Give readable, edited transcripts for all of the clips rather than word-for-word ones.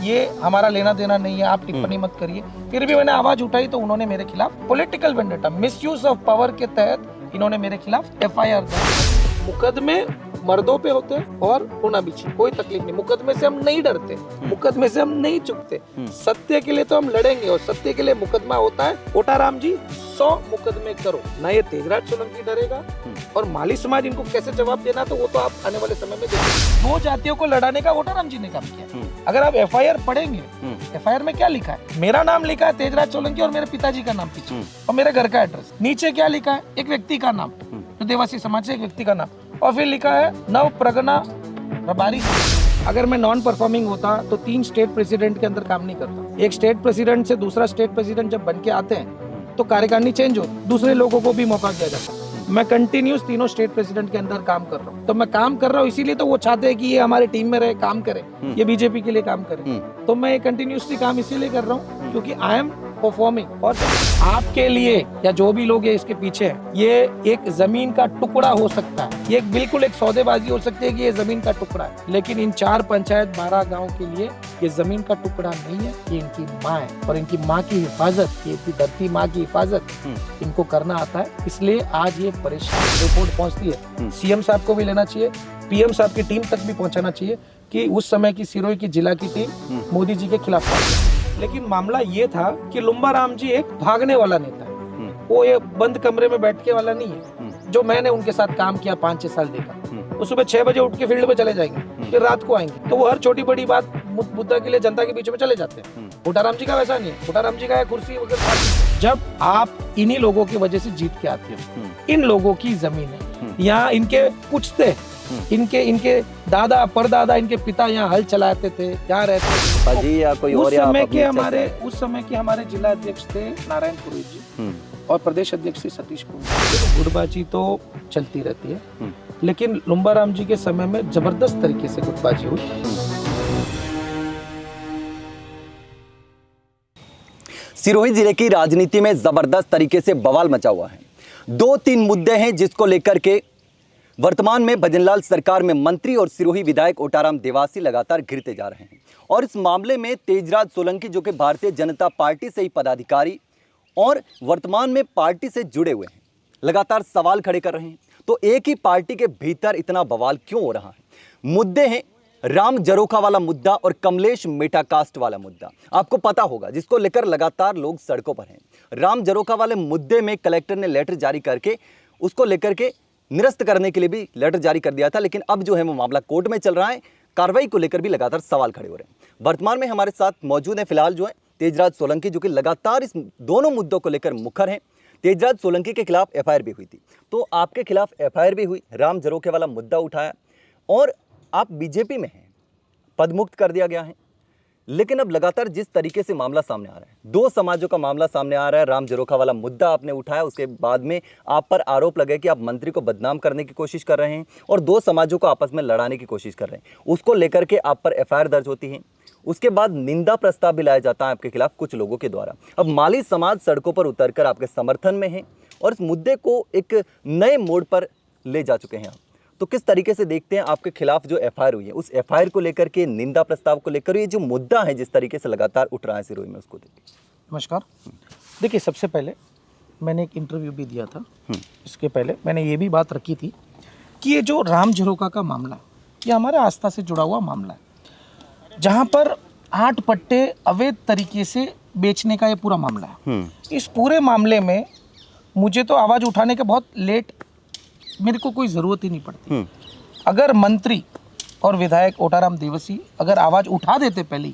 ये हमारा लेना देना नहीं है, आप टिप्पणी मत करिए। फिर भी मैंने आवाज उठाई तो उन्होंने मेरे खिलाफ political vendetta, misuse of power के तहत इन्होंने मेरे खिलाफ एफआईआर दर्ज। मुकदमे मर्दों पे होते हैं और होना भी चाहिए, कोई तकलीफ नहीं। मुकदमे से हम नहीं डरते, मुकदमे से हम नहीं चुकते। सत्य के लिए तो हम लड़ेंगे और सत्य के लिए मुकदमा होता है। ओटाराम जी 100 मुकदमे करो, ना ये तेजराज सोलंकी डरेगा और माली समाज इनको कैसे जवाब देना, तो वो तो आप आने वाले समय में देखिए। दो जातियों को लड़ाने का ओटाराम जी ने काम किया। अगर आप एफआईआर पढ़ेंगे, एफआईआर में क्या लिखा है? मेरा नाम लिखा है तेजराज सोलंकी और मेरे पिताजी का नाम पीछे और मेरे घर का एड्रेस। नीचे क्या लिखा है? एक व्यक्ति का नाम, जो देवासी समाज से एक व्यक्ति का नाम, और फिर लिखा है नव प्रगना रबारी। अगर मैं नॉन परफॉर्मिंग होता तो 3 स्टेट प्रेसिडेंट के अंदर काम नहीं करता। एक स्टेट प्रेसिडेंट से दूसरा स्टेट प्रेसिडेंट जब बन के आते हैं तो कार्यकारिणी चेंज हो, दूसरे लोगों को भी मौका दिया जाता है। मैं कंटिन्यूस तीनों स्टेट प्रेसिडेंट के अंदर काम कर रहा हूँ। तो मैं काम कर रहा हूँ इसीलिए तो वो चाहते हैं कि ये हमारे टीम में रहे, काम करे, ये बीजेपी के लिए काम करे। तो मैं कंटिन्यूसली काम इसीलिए कर रहा हूँ क्योंकि आई एम परफॉर्मिंग। और आपके लिए या जो भी लोग इसके पीछे हैं, ये एक जमीन का टुकड़ा हो सकता है, ये बिल्कुल एक सौदेबाजी हो सकती है कि ये जमीन का टुकड़ा है, लेकिन इन 4 पंचायत 12 गांव के लिए ये जमीन का टुकड़ा नहीं है। ये इनकी माँ है और इनकी माँ की हिफाजत, ये धरती माँ की हिफाजत इनको करना आता है। इसलिए आज ये परेशान रिपोर्ट पहुंचती है, सीएम साहब को भी लेना चाहिए, पीएम साहब की टीम तक भी पहुंचाना चाहिए कि उस समय की सिरोही की जिला की टीम मोदी जी के खिलाफ था। लेकिन मामला ये था कि लुम्बाराम जी एक भागने वाला नेता है, वो ये बंद कमरे में बैठने वाला नहीं है। जो मैंने उनके साथ काम किया 5-6 साल देखा, वो सुबह 6 बजे उठ के फील्ड में चले जाएंगे, फिर रात को आएंगे, तो वो हर छोटी बड़ी बात मुद्दा के लिए जनता के बीच में चले जाते हैं। ओटाराम जी का वैसा नहीं है, ओटाराम जी का है कुर्सी वगैरह। जब आप इन्हीं लोगों की वजह से जीत के आते हो, इन लोगों की जमीन है, यहाँ इनके पूछते, इनके दादा परदादा, इनके पिता यहाँ हल चलाते थे, यहाँ रहते थे। या कोई उस और समय के हमारे जिला अध्यक्ष थे नारायण पुरोहित जी और प्रदेश अध्यक्ष थे सतीश पुरोहित। गुटबाजी तो चलती रहती है, लेकिन लुम्बाराम जी के समय में जबरदस्त तरीके से गुटबाजी हुई। सिरोही जिले की राजनीति में जबरदस्त तरीके से बवाल मचा हुआ है। 2-3 मुद्दे हैं जिसको लेकर के वर्तमान में भजनलाल सरकार में मंत्री और सिरोही विधायक ओटाराम देवासी लगातार घिरते जा रहे हैं। और इस मामले में तेजराज सोलंकी, जो कि भारतीय जनता पार्टी से ही पदाधिकारी और वर्तमान में पार्टी से जुड़े हुए हैं, लगातार सवाल खड़े कर रहे हैं। तो एक ही पार्टी के भीतर इतना बवाल क्यों हो रहा है? मुद्दे हैं राम जरोखा वाला मुद्दा और कमलेश मेटाकास्ट वाला मुद्दा। आपको पता होगा, जिसको लेकर लगातार लोग सड़कों पर हैं। राम जरोखा वाले मुद्दे में कलेक्टर ने लेटर जारी करके उसको लेकर के निरस्त करने के लिए भी लेटर जारी कर दिया था, लेकिन अब जो है वो मामला कोर्ट में चल रहा है। कार्रवाई को लेकर भी लगातार सवाल खड़े हो रहे हैं। वर्तमान में हमारे साथ मौजूद है फिलहाल जो है तेजराज सोलंकी, जो कि लगातार इस दोनों मुद्दों को लेकर मुखर हैं। तेजराज सोलंकी के खिलाफ एफआईआर भी हुई थी, तो आपके खिलाफ एफआईआर भी हुई, राम जरोखे वाला मुद्दा उठाया और आप बीजेपी में हैं, पदमुक्त कर दिया गया है। लेकिन अब लगातार जिस तरीके से मामला सामने आ रहा है, 2 समाजों का मामला सामने आ रहा है। राम जरोखा वाला मुद्दा आपने उठाया, उसके बाद में आप पर आरोप लगे कि आप मंत्री को बदनाम करने की कोशिश कर रहे हैं और 2 समाजों को आपस में लड़ाने की कोशिश कर रहे हैं। उसको लेकर के आप पर एफआईआर दर्ज होती है। उसके बाद निंदा प्रस्ताव भी लाया जाता है आपके खिलाफ कुछ लोगों के द्वारा। अब माली समाज सड़कों पर उतरकर आपके समर्थन में है और इस मुद्दे को एक नए मोड़ पर ले जा चुके हैं आप। तो किस तरीके से देखते हैं आपके खिलाफ जो एफआईआर हुई है, उस एफआईआर को लेकर के, निंदा प्रस्ताव को लेकर, ये जो मुद्दा है जिस तरीके से लगातार उठ रहा है सिरोही में, उसको देखिए। नमस्कार। देखिए, सबसे पहले मैंने एक इंटरव्यू भी दिया था। इसके पहले मैंने ये भी बात रखी थी कि ये जो राम जरोखा का मामला है, ये हमारे आस्था से जुड़ा हुआ मामला है, जहाँ पर 8 पट्टे अवैध तरीके से बेचने का ये पूरा मामला है। इस पूरे मामले में मुझे तो आवाज़ उठाने के बहुत लेट, मेरे को कोई ज़रूरत ही नहीं पड़ती। अगर मंत्री और विधायक ओटाराम देवासी अगर आवाज़ उठा देते पहले,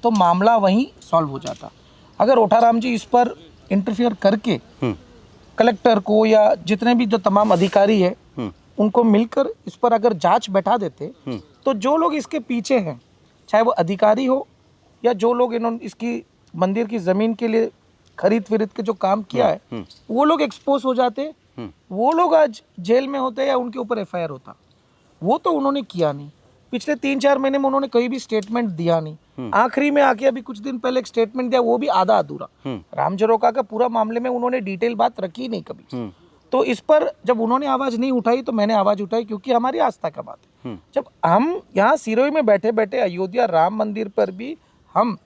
तो मामला वहीं सॉल्व हो जाता। अगर ओटाराम जी इस पर इंटरफियर करके कलेक्टर को या जितने भी जो तमाम अधिकारी है उनको मिलकर इस पर अगर जांच बैठा देते, तो जो लोग इसके पीछे हैं, चाहे वो अधिकारी हो या जो लोग इन्होंने इसकी मंदिर की ज़मीन के लिए खरीद फिरीद के जो काम किया है, वो लोग एक्सपोज हो जाते, वो लोग आज जेल में होते या उनके ऊपर एफआईआर होता। वो तो उन्होंने किया नहीं। पिछले 3-4 महीने में उन्होंने कहीं भी स्टेटमेंट दिया नहीं। आखिरी में आके अभी कुछ दिन पहले एक स्टेटमेंट दिया, वो भी आधा अधूरा। राम जरोखा का पूरा मामले में उन्होंने डिटेल बात रखी नहीं कभी। तो इस पर जब उन्होंने आवाज़ नहीं उठाई तो मैंने आवाज़ उठाई, क्योंकि हमारी आस्था का बात है। जब हम यहाँ सिरोही में बैठे बैठे अयोध्या राम मंदिर पर भी हम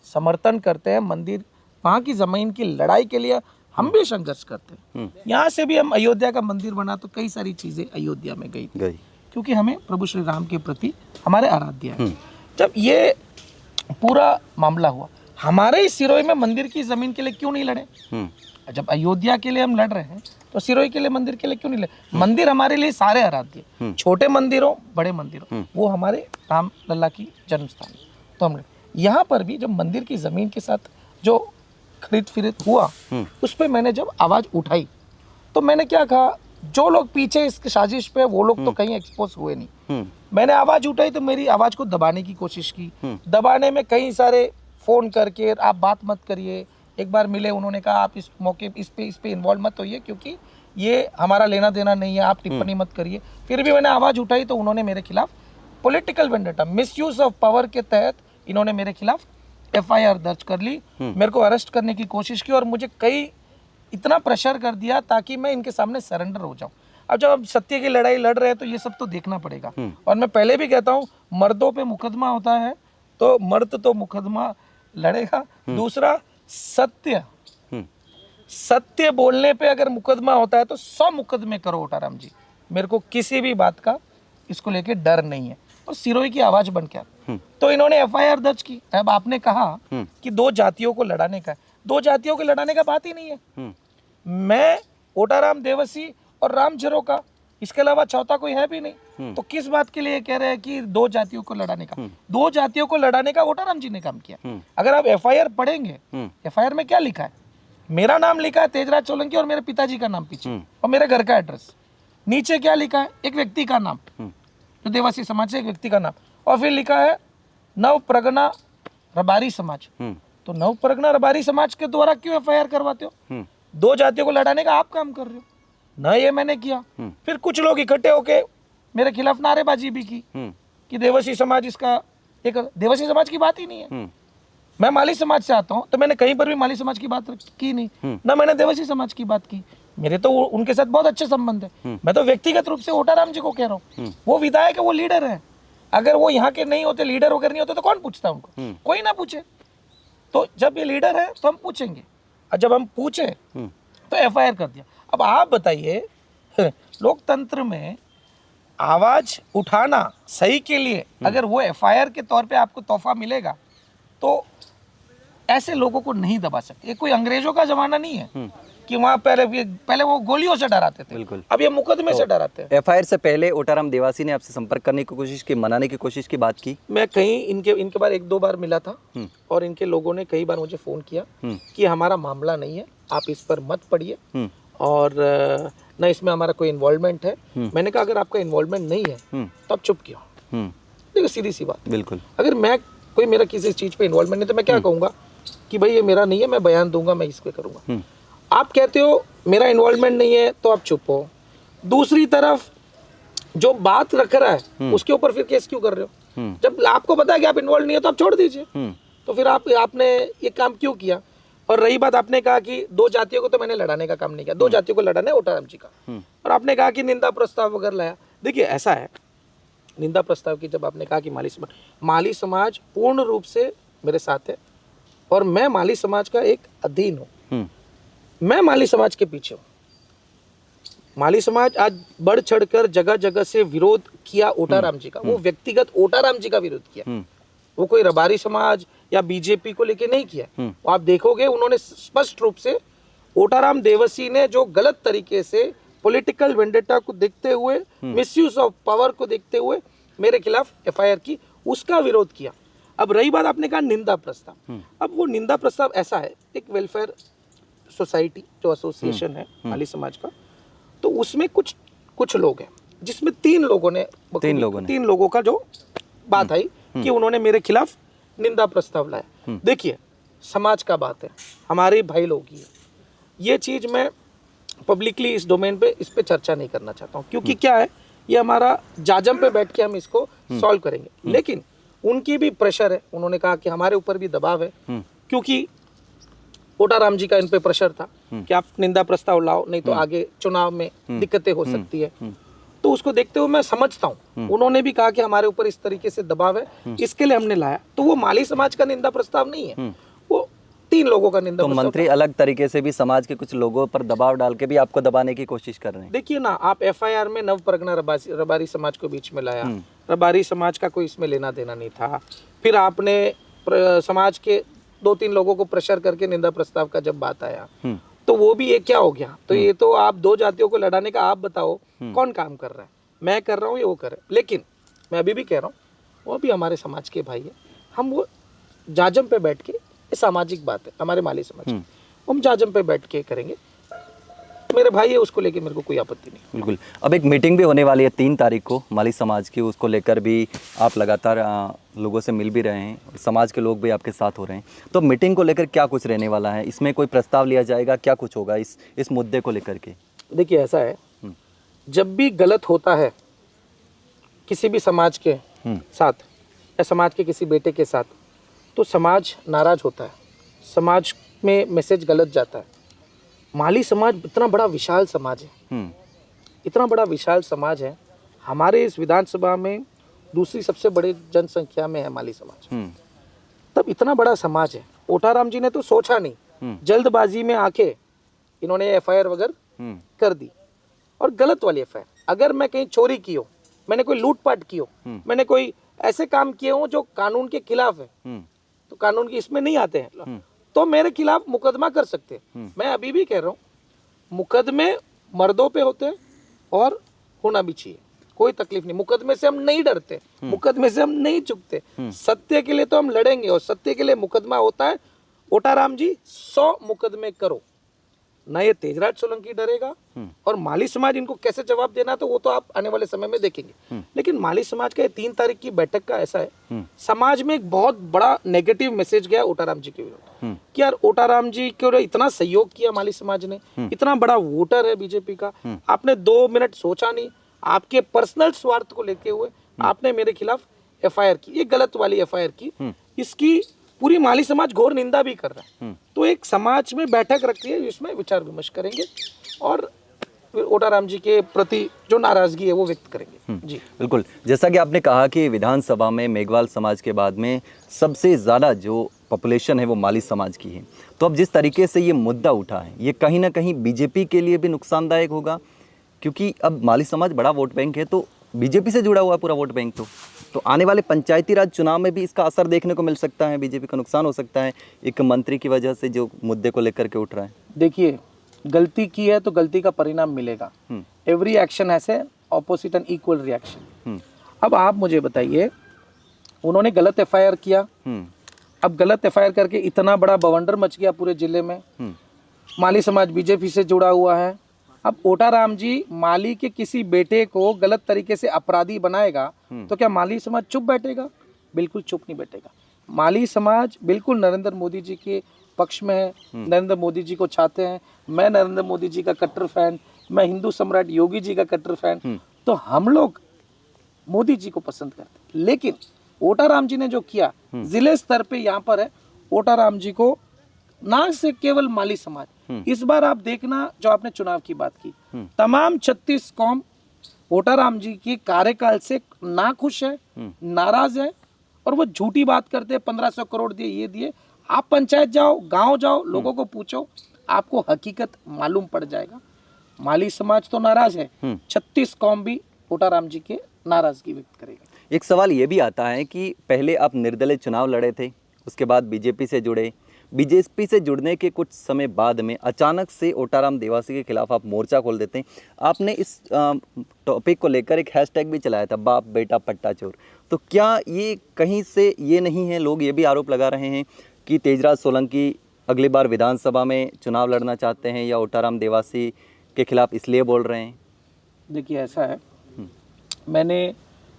समर्थन करते हैं मंदिर, वहाँ की ज़मीन की लड़ाई के लिए हम भी संघर्ष करते हैं। यहाँ से भी हम अयोध्या का मंदिर बना तो कई सारी चीज़ें अयोध्या में गई क्योंकि हमें प्रभु श्री राम के प्रति हमारे आराध्य है। जब ये पूरा मामला हुआ, हमारे ही सिरोही में मंदिर की ज़मीन के लिए क्यों नहीं लड़े? जब अयोध्या के लिए हम लड़ रहे हैं तो सिरोही के लिए, मंदिर के लिए क्यों नहीं लड़े? मंदिर हमारे लिए सारे आराध्य, छोटे मंदिरों बड़े मंदिरों, वो हमारे राम लल्ला की जन्म स्थान। तो हम यहाँ पर भी जब मंदिर की ज़मीन के साथ जो खरीद फिरीद हुआ, उस पर मैंने जब आवाज़ उठाई तो मैंने क्या कहा, जो लोग पीछे इस साजिश पे वो लोग तो कहीं एक्सपोज हुए नहीं। मैंने आवाज़ उठाई तो मेरी आवाज़ को दबाने की कोशिश की। दबाने में कई सारे फ़ोन करके आप बात मत करिए। एक बार मिले, उन्होंने कहा आप इस मौके इस पे इन्वॉल्व मत होइए क्योंकि ये हमारा लेना देना नहीं है, आप टिप्पणी मत करिए। फिर भी मैंने आवाज़ उठाई तो उन्होंने मेरे खिलाफ political vendetta, misuse of power के तहत इन्होंने मेरे खिलाफ FIR दर्ज कर ली, मेरे को अरेस्ट करने की कोशिश की और मुझे इतना प्रेशर कर दिया ताकि मैं इनके सामने सरेंडर हो जाऊं। अब जब हम सत्य की लड़ाई लड़ रहे हैं तो ये सब तो देखना पड़ेगा। और मैं पहले भी कहता हूं, मर्दों पे मुकदमा होता है तो मर्द तो मुकदमा लड़ेगा। दूसरा, सत्य बोलने पे अगर मुकदमा होता है तो 100 मुकदमे करो ओटाराम जी, मेरे को किसी भी बात का इसको लेके डर नहीं है। और सिरोही की आवाज बन के तो इन्होंने FIR दर्ज की। अब आपने कहा कि 2 जातियों को लड़ाने का है, 2 जातियों को लड़ाने का बात ही नहीं है। मैं ओटाराम देवसी और राम झरोका, इसके अलावा चौथा कोई है भी नहीं। तो किस बात के लिए कह रहे हैं कि 2 जातियों को लड़ाने का? 2 जातियों को लड़ाने का ओटाराम जी ने काम किया। अगर आप FIR पढ़ेंगे, FIR में क्या लिखा है? मेरा नाम लिखा है तेजराज सोलंकी और मेरे पिताजी का नाम पीछे और मेरे घर का एड्रेस। नीचे क्या लिखा है? एक व्यक्ति का नाम, जो देवासी समाज से एक व्यक्ति का नाम, और फिर लिखा है नव प्रगना रबारी समाज। तो नव प्रगना रबारी समाज के द्वारा क्यों FIR करवाते हो? 2 जातियों को लड़ाने का आप काम कर रहे हो ना, ये मैंने किया। फिर कुछ लोग इकट्ठे होके मेरे खिलाफ नारेबाजी भी की कि देवासी समाज इसका, एक देवासी समाज की बात ही नहीं है। मैं माली समाज से आता हूँ तो मैंने कहीं पर भी माली समाज की बात की नहीं, ना मैंने देवासी समाज की बात की। मेरे तो उनके साथ बहुत अच्छे संबंध है। मैं तो व्यक्तिगत रूप से ओटाराम जी को कह रहा हूँ, वो विधायक है, वो लीडर है। अगर वो यहाँ के नहीं होते, लीडर वगैरह नहीं होते तो कौन पूछता उनको? कोई ना पूछे। तो जब ये लीडर है तो हम पूछेंगे, और जब हम पूछे तो FIR कर दिया। अब आप बताइए, लोकतंत्र में आवाज उठाना सही के लिए अगर वो FIR के तौर पे आपको तोहफा मिलेगा तो ऐसे लोगों को नहीं दबा सकते। ये कोई अंग्रेजों का जमाना नहीं है कि वहाँ पहले वो गोलियों से डराते थे, बिल्कुल। अब ये मुकदमे से डराते हैं। FIR से पहले ओटाराम देवासी ने आपसे संपर्क करने की कोशिश की, मनाने की कोशिश की, बात की? मैं कहीं इनके बार 1-2 बार मिला था और इनके लोगों ने कई बार मुझे फ़ोन किया कि हमारा मामला नहीं है, आप इस पर मत पढ़िए और न इसमें हमारा कोई इन्वॉल्वमेंट है। मैंने कहा अगर आपका इन्वॉल्वमेंट नहीं है तो आप चुप क्यों? देखो सीधी सी बात, बिल्कुल। अगर मैं कोई मेरा किसी चीज़ पे इन्वॉल्वमेंट नहीं तो मैं क्या कहूँगा कि भाई ये मेरा नहीं है, मैं बयान दूंगा, मैं इस पे करूँगा। आप कहते हो मेरा इन्वॉल्वमेंट नहीं है तो आप चुप हो। दूसरी तरफ जो बात रख रहा है उसके ऊपर फिर केस क्यों कर रहे हो? जब आपको पता है कि आप इन्वॉल्व नहीं है तो आप छोड़ दीजिए। तो फिर आपने ये काम क्यों किया? और रही बात, आपने कहा कि 2 जातियों को तो मैंने लड़ाने का काम नहीं किया, 2 जातियों को लड़ाना है ओटाराम जी का। और आपने कहा कि निंदा प्रस्ताव वगैरह लाया। देखिए ऐसा है, निंदा प्रस्ताव की जब आपने कहा कि माली समाज पूर्ण रूप से मेरे साथ है और मैं माली समाज का एक अधीन हूँ। मैं माली समाज के पीछे हूँ। माली समाज आज बढ़ चढ़कर जगह जगह से विरोध किया ओटाराम जी का, वो व्यक्तिगत ओटाराम जी का विरोध किया, वो कोई रबारी समाज या बीजेपी को लेके नहीं किया। आप देखोगे उन्होंने स्पष्ट रूप से ओटाराम देवसी ने जो गलत तरीके से पॉलिटिकल वेंडेटा को देखते हुए, मिसयूज ऑफ पावर को देखते हुए मेरे खिलाफ FIR की, उसका विरोध किया। अब रही बात, आपने कहा निंदा प्रस्ताव। अब वो निंदा प्रस्ताव ऐसा है, एक वेलफेयर सोसाइटी जो एसोसिएशन है माली समाज का, तो उसमें कुछ लोग हैं जिसमें 3 लोगों का जो बात आई कि उन्होंने मेरे खिलाफ निंदा प्रस्ताव लाया। देखिए समाज का बात है, हमारे भाई लोग ही है, ये चीज मैं पब्लिकली इस डोमेन पे इस पे चर्चा नहीं करना चाहता हूँ क्योंकि क्या है, ये हमारा जाजम पे बैठ के हम इसको सॉल्व करेंगे। लेकिन उनकी भी प्रेशर है, उन्होंने कहा कि हमारे ऊपर भी दबाव है क्योंकि ओटाराम जी का इन पे प्रेशर था कि आप निंदा प्रस्ताव लाओ, नहीं तो आगे चुनाव में दिक्कतें हो सकती है। तो उसको देखते हुए मैं समझता हूँ उन्होंने भी कहा कि हमारे ऊपर इस तरीके से दबाव है, इसके लिए हमने लाया। तो वो माली समाज का निंदा प्रस्ताव नहीं है, वो 3 लोगों का निंदा तो प्रस्ताव मंत्री अलग तरीके से भी समाज के कुछ लोगों पर दबाव डाल के भी आपको दबाने की कोशिश कर रहे हैं। देखिए ना, आप एफआईआर में नव परगना रबारी समाज को बीच में लाया, रबारी समाज का कोई इसमें लेना देना नहीं था। फिर आपने समाज के 2-3 लोगों को प्रेशर करके निंदा प्रस्ताव का जब बात आया तो वो भी ये क्या हो गया। तो ये तो आप 2 जातियों को लड़ाने का आप बताओ कौन काम कर रहा है, मैं कर रहा हूँ या वो कर रहा है। लेकिन मैं अभी भी कह रहा हूँ वो भी हमारे समाज के भाई है, हम वो जाजम पे बैठ के, ये सामाजिक बात है हमारे माली समाज की, हम जाजम पे बैठ के करेंगे, मेरे भाई है, उसको लेके मेरे को कोई आपत्ति नहीं। बिल्कुल। अब एक मीटिंग भी होने वाली है 3 तारीख को माली समाज की, उसको लेकर भी आप लगातार लोगों से मिल भी रहे हैं, समाज के लोग भी आपके साथ हो रहे हैं। तो मीटिंग को लेकर क्या कुछ रहने वाला है, इसमें कोई प्रस्ताव लिया जाएगा, क्या कुछ होगा इस मुद्दे को लेकर के? देखिए ऐसा है, जब भी गलत होता है किसी भी समाज के साथ या समाज के किसी बेटे के साथ, तो समाज नाराज होता है, समाज में मैसेज गलत जाता है। माली समाज इतना बड़ा विशाल समाज है, इतना बड़ा विशाल समाज है, हमारे इस विधानसभा में दूसरी सबसे बड़ी जनसंख्या में है माली समाज। तब इतना बड़ा समाज है, ओटाराम जी ने तो सोचा नहीं, जल्दबाजी में आके इन्होंने एफआईआर वगैरह कर दी, और गलत वाली एफआईआर। अगर मैं कहीं चोरी की हो, मैंने कोई लूटपाट की हो, मैंने कोई ऐसे काम किए हो जो कानून के खिलाफ है, तो कानून की इसमें नहीं आते हैं, तो मेरे खिलाफ मुकदमा कर सकते हैं। मैं अभी भी कह रहा हूँ, मुकदमे मर्दों पे होते हैं और होना भी चाहिए, कोई तकलीफ नहीं। मुकदमे से हम नहीं डरते, मुकदमे से हम नहीं चुकते, सत्य के लिए तो हम लड़ेंगे, और सत्य के लिए मुकदमा होता है। ओटाराम जी 100 मुकदमे करो, ना ये तेजराज सोलंकी डरेगा, और माली समाज इनको कैसे जवाब देना तो वो तो आप आने वाले समय में देखेंगे। लेकिन माली समाज का ये 3 तारीख की बैठक का ऐसा है, समाज में एक बहुत बड़ा नेगेटिव मैसेज गया ओटाराम जी के विरुद्ध कि यार ओटाराम जी को इतना सहयोग किया माली समाज ने, इतना बड़ा वोटर है बीजेपी का, आपने 2 मिनट सोचा नहीं, आपके पर्सनल स्वार्थ को लेते हुए आपने मेरे खिलाफ एफआईआर की, ये गलत वाली एफआईआर की, इसकी पूरी माली समाज घोर निंदा भी कर रहा है। तो एक समाज में बैठक रखी है जिसमें विचार विमर्श करेंगे और ओटाराम जी के प्रति जो नाराजगी है वो व्यक्त करेंगे। जी बिल्कुल, जैसा कि आपने कहा कि विधानसभा में मेघवाल समाज के बाद में सबसे ज़्यादा जो पॉपुलेशन है वो माली समाज की है। तो अब जिस तरीके से ये मुद्दा उठा है, ये कहीं ना कहीं बीजेपी के लिए भी नुकसानदायक होगा, क्योंकि अब माली समाज बड़ा वोट बैंक है, तो बीजेपी से जुड़ा हुआ है पूरा वोट बैंक। तो आने वाले पंचायती राज चुनाव में भी इसका असर देखने को मिल सकता है, बीजेपी का नुकसान हो सकता है एक मंत्री की वजह से जो मुद्दे को लेकर के उठ रहा है। देखिए, गलती की है तो गलती का परिणाम मिलेगा। Every action has a opposite and equal reaction. अब आप मुझे बताइए, उन्होंने गलत एफआईआर किया, अब गलत एफआईआर करके इतना बड़ा बवंडर मच गया पूरे जिले में, माली समाज बीजेपी से जुड़ा हुआ है। अब ओटाराम जी माली के किसी बेटे को गलत तरीके से अपराधी बनाएगा तो क्या माली समाज चुप बैठेगा? बिल्कुल चुप नहीं बैठेगा। माली समाज बिल्कुल नरेंद्र मोदी जी के पक्ष में है, नरेंद्र मोदी जी को चाहते हैं। मैं नरेंद्र मोदी जी का कट्टर फैन, मैं हिंदू सम्राट योगी जी का कट्टर फैन, तो हम लोग मोदी जी को पसंद करते हैं। लेकिन ओटाराम जी ने जो किया जिले स्तर पे यहाँ पर है, ओटाराम जी को ना से केवल माली समाज, इस बार आप देखना जो आपने चुनाव की बात की, तमाम 36 कौम ओटाराम जी की कार्यकाल से ना खुश है, नाराज है, और वो झूठी बात करते हैं 1500 करोड़ दिए, ये दिए। आप पंचायत जाओ, गांव जाओ, लोगों को पूछो, आपको हकीकत मालूम पड़ जाएगा। माली समाज तो नाराज है, 36 कौम भी ओटाराम जी के नाराजगी व्यक्त करेगा। एक सवाल ये भी आता है कि पहले आप निर्दलीय चुनाव लड़े थे, उसके बाद बीजेपी से जुड़े, बीजेपी से जुड़ने के कुछ समय बाद में अचानक से ओटाराम देवासी के खिलाफ आप मोर्चा खोल देते हैं। आपने इस टॉपिक को लेकर एक हैशटैग भी चलाया था, बाप बेटा पट्टा चोर। तो क्या ये कहीं से ये नहीं है, लोग ये भी आरोप लगा रहे हैं कि तेजराज सोलंकी अगली बार विधानसभा में चुनाव लड़ना चाहते हैं या ओटाराम देवासी के खिलाफ इसलिए बोल रहे हैं? देखिए ऐसा है, मैंने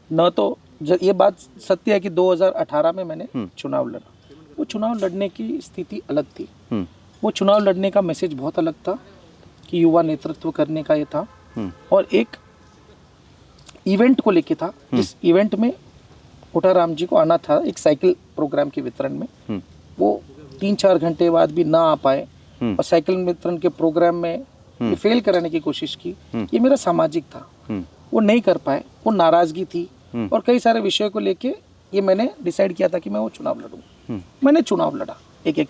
न तो ये बात सत्य है कि 2018 में मैंने चुनाव लड़ा, वो चुनाव लड़ने की स्थिति अलग थी, वो चुनाव लड़ने का मैसेज बहुत अलग था कि युवा नेतृत्व करने का ये था, और एक इवेंट को लेके था, जिस इवेंट में ओटाराम जी को आना था एक साइकिल प्रोग्राम के वितरण में, वो 3-4 घंटे बाद भी ना आ पाए और साइकिल वितरण के प्रोग्राम में ये फेल कराने की कोशिश की। ये मेरा सामाजिक था, वो नहीं कर पाए, वो नाराज़गी थी और कई सारे विषयों को लेके ये मैंने डिसाइड किया था कि मैं वो चुनाव लड़ूँ। मैंने चुनाव लड़ा एक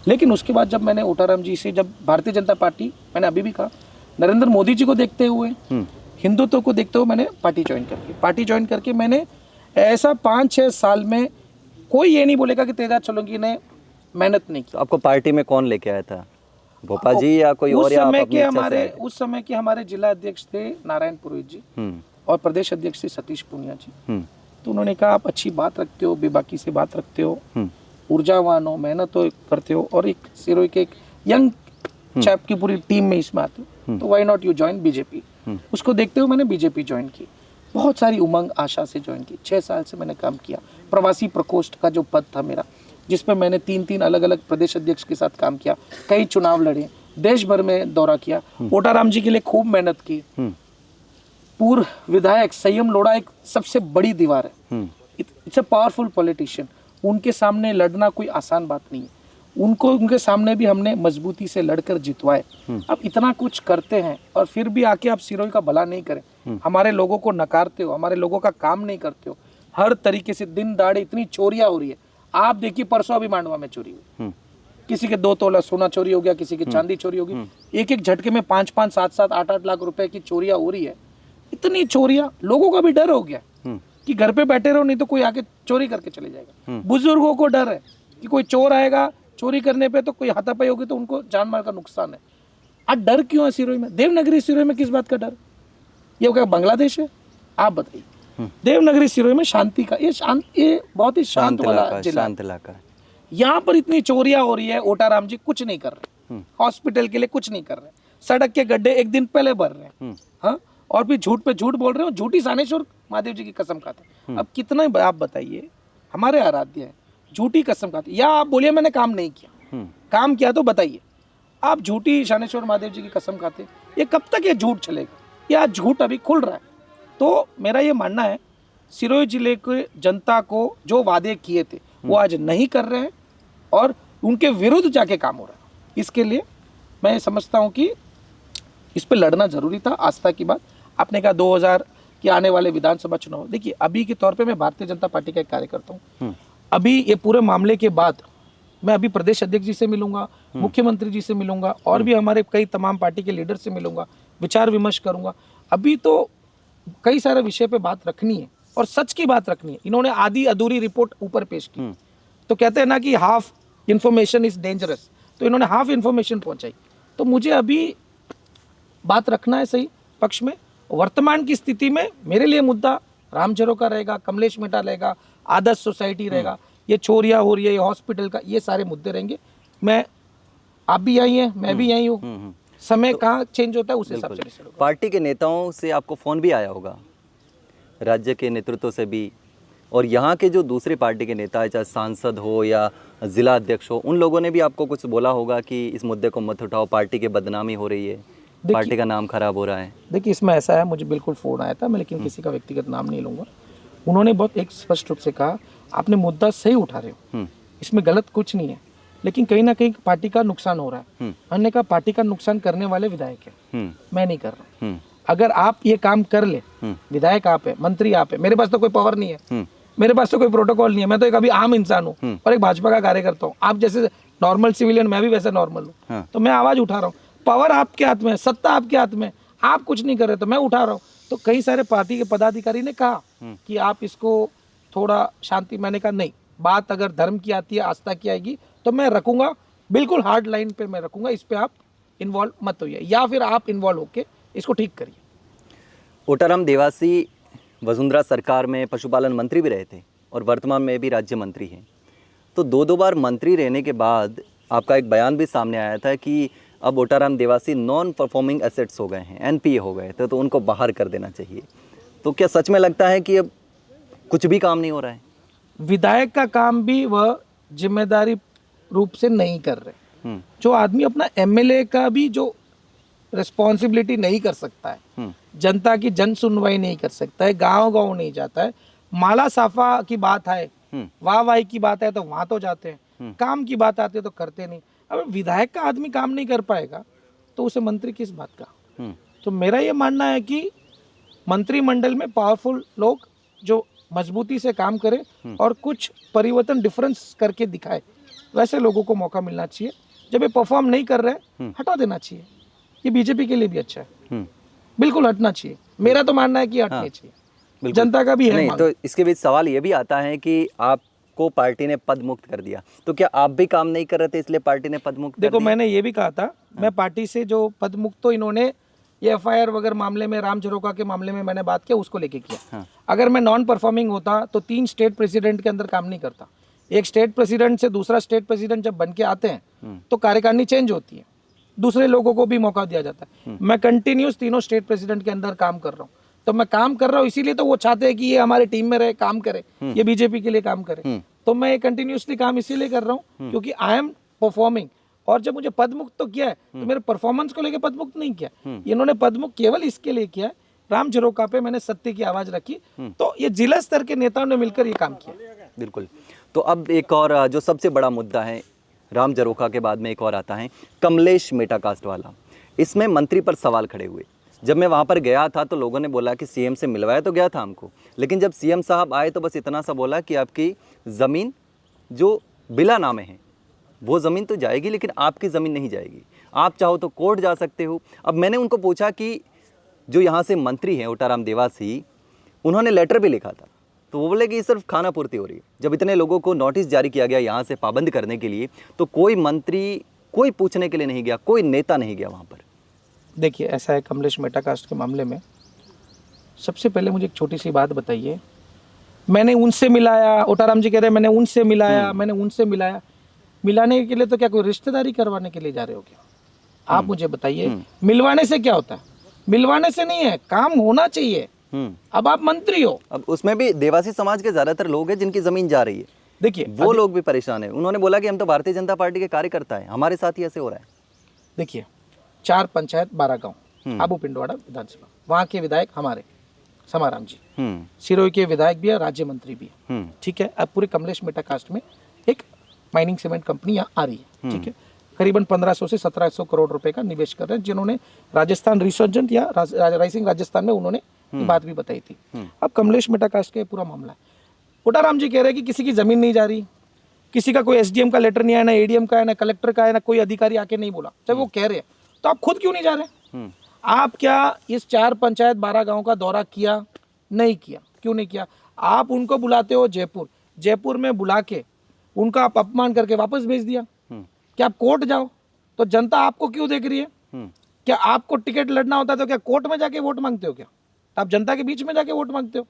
लेकिन उसके बाद जब मैंने ओटाराम जी से, जब भारतीय जनता पार्टी, मैंने अभी भी कहा, नरेंद्र मोदी जी को देखते हुए, हिंदुत्व को देखते हुए मैंने पार्टी ज्वाइन करके मैंने ऐसा 5-6 साल में कोई ये नहीं बोलेगा कि तेजाब सोलंकी ने मेहनत नहीं की। तो आपको पार्टी में कौन लेके आया था, भोपा जी या कोई और, या आप अपनी इच्छा से आए? उस समय के हमारे जिला अध्यक्ष थे नारायण पुरोहित जी और प्रदेश अध्यक्ष थे सतीश पूनिया जी। तो उन्होंने कहा आप अच्छी बात रखते हो, बेबाकी से बात रखते हो, ऊर्जावान हो, मेहनत हो करते हो और एक सिरोही के एक यंग चैप की पूरी टीम में इसमें आते हो, तो why not you join BJP. उसको देखते हुए मैंने बीजेपी ज्वाइन की, बहुत सारी उमंग आशा से ज्वाइन की। 6 साल से मैंने काम किया। प्रवासी प्रकोष्ठ का जो पद था मेरा, जिसमें मैंने 3 अलग अलग प्रदेश अध्यक्ष के साथ काम किया, कई चुनाव लड़े, देश भर में दौरा किया, ओटाराम जी के लिए खूब मेहनत की। पूर्व विधायक संयम लोढ़ा एक सबसे बड़ी दीवार है, इट्स अ पावरफुल पॉलिटिशियन। उनके सामने लड़ना कोई आसान बात नहीं है। उनके सामने भी हमने मजबूती से लड़कर जितवाए। अब इतना कुछ करते हैं और फिर भी आके आप सिरोही का भला नहीं करें, हमारे लोगों को नकारते हो, हमारे लोगों का काम नहीं करते हो। हर तरीके से दिन दहाड़े इतनी चोरियां हो रही है। आप देखिए परसों अभी मांडवा में चोरी हुई, किसी के 2 तोला सोना चोरी हो गया, किसी की चांदी चोरी हो गई। एक झटके में 5-5, 7-7, 8-8 लाख रुपए की चोरियां हो रही है। इतनी चोरियां, लोगों का भी डर हो गया कि घर पे बैठे रहो, नहीं तो कोई आके चोरी करके चले जाएगा। बुजुर्गों को डर है कि कोई चोर आएगा, चोरी करने पे तो कोई हाथापाई होगी तो उनको जान माल का नुकसान है। आज डर क्यों है सिरोही में? देवनगरी सिरोही में किस बात का डर? ये क्या बांग्लादेश है? आप बताइए। देवनगरी सिरोही में शांति का, ये बहुत ही शांत वाला जिला, शांत इलाका है। यहाँ पर इतनी चोरियां हो रही है, ओटाराम जी कुछ नहीं कर रहे, हॉस्पिटल के लिए कुछ नहीं कर रहे, सड़क के गड्ढे एक दिन पहले भर रहे हैं, हाँ, और फिर झूठ पे झूठ बोल रहे हो, झूठी सानेश्वर महादेव जी की कसम खाते। अब कितना आप बताइए, हमारे आराध्य है, झूठी कसम खाते। या आप बोलिए मैंने काम नहीं किया, काम किया तो बताइए। आप झूठी शानेश्वर महादेव जी की कसम खाते, ये कब तक ये झूठ चलेगा? ये आज झूठ अभी खुल रहा है। तो मेरा ये मानना है, सिरोही जिले के जनता को जो वादे किए थे वो आज नहीं कर रहे हैं और उनके विरुद्ध जाके काम हो रहा है। इसके लिए मैं समझता हूँ कि इस पे लड़ना जरूरी था। आस्था की बात आपने कहा, 2000 के आने वाले विधानसभा चुनाव, देखिए अभी के तौर पे मैं भारतीय जनता पार्टी का एक कार्यकर्ता हूँ। अभी ये पूरे मामले के बाद मैं अभी प्रदेश अध्यक्ष जी से मिलूंगा, मुख्यमंत्री जी से मिलूंगा और भी हमारे कई तमाम पार्टी के लीडर से मिलूंगा, विचार विमर्श करूंगा। अभी तो कई सारे विषय पे बात रखनी है और सच की बात रखनी है। इन्होंने आधी अधूरी रिपोर्ट ऊपर पेश की, तो कहते हैं ना कि हाफ इंफॉर्मेशन इज डेंजरस, तो इन्होंने हाफ इंफॉर्मेशन पहुंचाई। तो मुझे अभी बात रखना है सही पक्ष में। वर्तमान की स्थिति में मेरे लिए मुद्दा राम झरोका रहेगा, कमलेश मेहता रहेगा, आदर्श सोसाइटी रहेगा, ये चोरियां हो रही है, ये हॉस्पिटल का, ये सारे मुद्दे रहेंगे। मैं, आप भी यही हैं, मैं भी यही हूँ। समय कहाँ चेंज होता है उस हिसाब से डिसाइड होगा। पार्टी के नेताओं से आपको फोन भी आया होगा, राज्य के नेतृत्व से भी, और यहाँ के जो दूसरे पार्टी के नेता है, चाहे सांसद हो या जिला अध्यक्ष हो, उन लोगों ने भी आपको कुछ बोला होगा कि इस मुद्दे को मत उठाओ, पार्टी की बदनामी हो रही है, पार्टी का नाम खराब हो रहा है। देखिए इसमें ऐसा है, मुझे बिल्कुल फ़ोन आया था, मैं लेकिन किसी का व्यक्तिगत नाम नहीं लूँगा। उन्होंने बहुत एक स्पष्ट रूप से कहा, आपने मुद्दा सही उठा रहे हो, इसमें गलत कुछ नहीं है, लेकिन कहीं ना कहीं पार्टी का नुकसान हो रहा है। हमने कहा पार्टी का नुकसान करने वाले विधायक है, मैं नहीं कर रहा हूँ। अगर आप ये काम कर ले, विधायक आप है, मंत्री आप है, मेरे पास तो कोई पावर नहीं है, मेरे पास तो कोई प्रोटोकॉल नहीं है, मैं तो एक अभी आम इंसान हूँ और एक भाजपा का कार्यकर्ता हूँ। आप जैसे नॉर्मल सिविलियन, मैं भी वैसे नॉर्मल हूँ, तो मैं आवाज उठा रहा हूँ। पावर आपके हाथ में है, सत्ता आपके हाथ में, आप कुछ नहीं कर रहे तो मैं उठा रहा हूँ। तो कई सारे पार्टी के पदाधिकारी ने कहा कि आप इसको थोड़ा शांति, मैंने कहा नहीं, बात अगर धर्म की आती है, आस्था की आएगी तो मैं रखूंगा, बिल्कुल हार्ड लाइन पे मैं रखूंगा, इस पे आप इन्वॉल्व मत होइए, या फिर आप इन्वॉल्व होके इसको ठीक करिए। ओटाराम देवासी वसुंधरा सरकार में पशुपालन मंत्री भी रहे थे और वर्तमान में भी राज्य मंत्री हैं। तो 2 बार मंत्री रहने के बाद आपका एक बयान भी सामने आया था कि अब Otaram Dewasi non performing assets हो गए हैं, एनपीए हो गए थे, तो उनको बाहर कर देना चाहिए। तो क्या सच में लगता है कि अब कुछ भी काम नहीं हो रहा है? विधायक का काम भी वह जिम्मेदारी रूप से नहीं कर रहे। जो आदमी अपना एमएलए का भी जो रिस्पॉन्सिबिलिटी नहीं कर सकता है, जनता की जन सुनवाई नहीं कर सकता है, गांव गांव नहीं जाता है, माला साफा की बात है, वाह वाही की बात है तो वहां तो जाते हैं, काम की बात आती है तो करते नहीं। अब विधायक का आदमी काम नहीं कर पाएगा तो उसे मंत्री किस बात का? तो मेरा ये मानना है कि मंत्रिमंडल में पावरफुल लोग जो मजबूती से काम करें और कुछ परिवर्तन डिफरेंस करके दिखाए, वैसे लोगों को मौका मिलना चाहिए। जब ये परफॉर्म नहीं कर रहे हटा देना चाहिए। ये बीजेपी के लिए भी अच्छा है, बिल्कुल हटना चाहिए। मेरा तो मानना है कि हटना चाहिए, बिल्कुल। जनता का भी है नहीं मांग। तो इसके बीच सवाल ये भी आता है कि आपको पार्टी ने पद मुक्त कर दिया, तो क्या आप भी काम नहीं कर रहे थे इसलिए पार्टी ने पद मुक्त कर देखो दिया? मैंने ये भी कहा था, मैं पार्टी से जो पद मुक्त, तो इन्होंने ये FIR वगैरह मामले में, राम झरोका के मामले में मैंने बात किया, उसको लेके किया। अगर मैं नॉन परफॉर्मिंग होता तो 3 स्टेट प्रेसिडेंट के अंदर काम नहीं करता। एक स्टेट प्रेसिडेंट से दूसरा स्टेट प्रेसिडेंट जब बन के आते हैं तो कार्यकारिणी चेंज होती है, दूसरे लोगों को भी मौका दिया जाता है। मैं कंटिन्यूस तीनों स्टेट प्रेसिडेंट के अंदर काम कर रहा हूँ, तो मैं काम कर रहा हूँ इसीलिए तो वो चाहते हैं कि ये हमारे टीम में रहे, काम करे, ये बीजेपी के लिए काम करे। तो मैं कंटिन्यूसली काम इसीलिए कर रहा हूँ क्योंकि आई एम परफॉर्मिंग। और जब मुझे पद मुक्त तो किया है तो मेरे परफॉर्मेंस को लेकर पद मुक्त नहीं किया, इन्होंने पद मुक्त केवल इसके लिए किया है, राम झरोका पे मैंने सत्य की आवाज रखी, तो ये जिला स्तर के नेताओं ने मिलकर ये काम किया। बिल्कुल। तो अब एक और जो सबसे बड़ा मुद्दा है, राम झरोखा के बाद में एक और आता है कमलेश मेटा कास्ट वाला। इसमें मंत्री पर सवाल खड़े हुए। जब मैं वहाँ पर गया था तो लोगों ने बोला कि सीएम से मिलवाया तो गया था हमको, लेकिन जब सीएम साहब आए तो बस इतना सा बोला कि आपकी ज़मीन जो बिला नामे है वो ज़मीन तो जाएगी, लेकिन आपकी ज़मीन नहीं जाएगी, आप चाहो तो कोर्ट जा सकते हो। अब मैंने उनको पूछा कि जो यहाँ से मंत्री हैं ओटाराम देवासी, उन्होंने लेटर भी लिखा था, तो वो बोले कि ये सिर्फ खाना पूर्ति हो रही है। जब इतने लोगों को नोटिस जारी किया गया यहाँ से पाबंद करने के लिए, तो कोई मंत्री, कोई पूछने के लिए नहीं गया, कोई नेता नहीं गया वहाँ पर। देखिए ऐसा है, कमलेश मेटा कास्ट के मामले में सबसे पहले मुझे एक छोटी सी बात बताइए। मैंने उनसे मिलाया, ओटाराम जी कह रहे हैं मैंने उनसे मिलाया, मैंने उनसे मिलाया। मिलाने के लिए तो क्या कोई रिश्तेदारी करवाने के लिए जा रहे हो क्या? आप मुझे बताइए, मिलवाने से क्या होता है? मिलवाने से नहीं है, काम होना चाहिए। अब आप मंत्री हो, अब उसमें भी देवासी समाज के ज्यादातर लोग हैं जिनकी जमीन जा रही है। देखिए वो लोग भी परेशान है। उन्होंने बोला कि हम तो भारतीय जनता पार्टी के कार्यकर्ता हैं, हमारे साथ ही ऐसे हो रहा है। देखिए 4 पंचायत 12 गांव, आबू पिंडवाड़ा विधानसभा, वहाँ के विधायक हमारे समाराम जी, सिरोही के विधायक भी है, राज्य मंत्री भी है, ठीक है। अब पूरे कमलेश मेटा कास्ट में एक माइनिंग सीमेंट कंपनी यहाँ आ रही है, ठीक है। करीबन 1500 से 1700 करोड़ रुपए का निवेश कर रहे हैं, जिन्होंने राजस्थान रिसर्जेंट या राइजिंग राजस्थान में उन्होंने ये बात भी बताई थी। अब कमलेश मेटा कास्ट का पूरा मामला है, ओटाराम जी कह रहे हैं कि किसी की जमीन नहीं जा रही, किसी का कोई SDM का लेटर नहीं आया, ना ADM का है, ना कलेक्टर का है, ना कोई अधिकारी आके नहीं बोला। जब वो कह रहे हैं तो आप खुद क्यों नहीं जा रहे? आप क्या इस 4 पंचायत 12 गांव का दौरा किया? नहीं किया। क्यों नहीं किया? आप उनको बुलाते हो जयपुर, जयपुर में बुला के उनका आप अपमान करके वापस भेज दिया। क्या आप कोर्ट जाओ तो जनता आपको क्यों देख रही है? क्या आपको टिकट लड़ना होता है तो क्या कोर्ट में जाके वोट मांगते हो? क्या आप जनता के बीच में जाके वोट मांगते हो?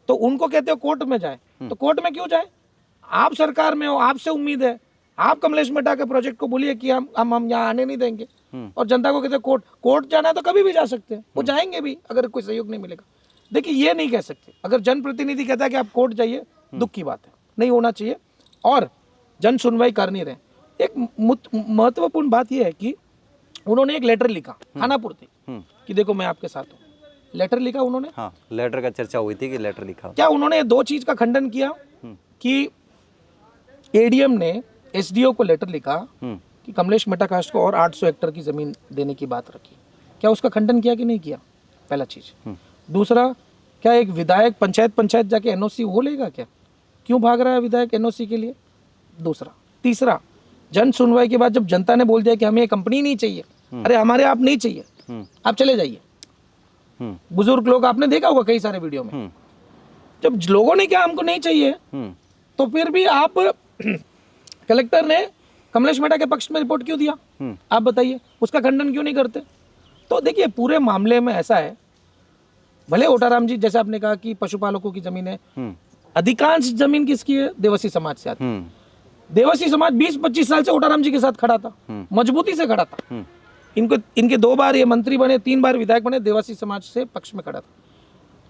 तो उनको कहते हो कोर्ट में जाए, तो कोर्ट में क्यों जाए? आप सरकार में हो, आपसे उम्मीद है, आप कमलेश मेटा के प्रोजेक्ट को बोलिए कि हम यहाँ आने नहीं देंगे, और जनता को कहते हैं कोर्ट जाना है तो कभी भी जा सकते हैं, वो जाएंगे भी अगर कोई सहयोग नहीं मिलेगा। देखिए ये नहीं कह सकते, अगर जनप्रतिनिधि कहता है कि आप कोर्ट जाइए, दुख की बात है, नहीं होना चाहिए, और जन सुनवाई कर नहीं रहे। एक महत्वपूर्ण बात यह है कि उन्होंने एक लेटर लिखा खानापुर कि देखो मैं आपके साथ हूँ, लेटर लिखा उन्होंने। हाँ, लेटर का चर्चा हुई थी कि लेटर लिखा। क्या उन्होंने 2 चीज का खंडन किया कि ADM ने SDO को लेटर लिखा कि कमलेश मेटा कास्ट को और 800 हेक्टेयर की जमीन देने की बात रखी, क्या उसका खंडन किया कि नहीं किया? पहला चीज। दूसरा, क्या एक विधायक पंचायत जाके NOC वो लेगा क्या? क्यों भाग रहा है विधायक NOC के लिए? दूसरा। तीसरा, जन सुनवाई के बाद जब जनता ने बोल दिया कि हमें ये कंपनी नहीं चाहिए, अरे हमारे आप नहीं चाहिए, आप चले जाइए। बुजुर्ग लोग आपने देखा होगा कई सारे वीडियो में, जब लोगों ने क्या हमको नहीं चाहिए, तो फिर भी आप कलेक्टर ने कमलेश मेटा के पक्ष में रिपोर्ट क्यों दिया? आप बताइए, उसका खंडन क्यों नहीं करते? तो देखिए पूरे मामले में ऐसा है, भले ओटाराम जी जैसे आपने कहा कि पशुपालकों की जमीन है, अधिकांश जमीन किसकी है? देवासी समाज से आती है। देवासी समाज 20-25 साल से ओटाराम जी के साथ खड़ा था, मजबूती से खड़ा था। इनके 2 बार ये मंत्री बने, 3 बार विधायक बने, देवासी समाज से पक्ष में खड़ा था।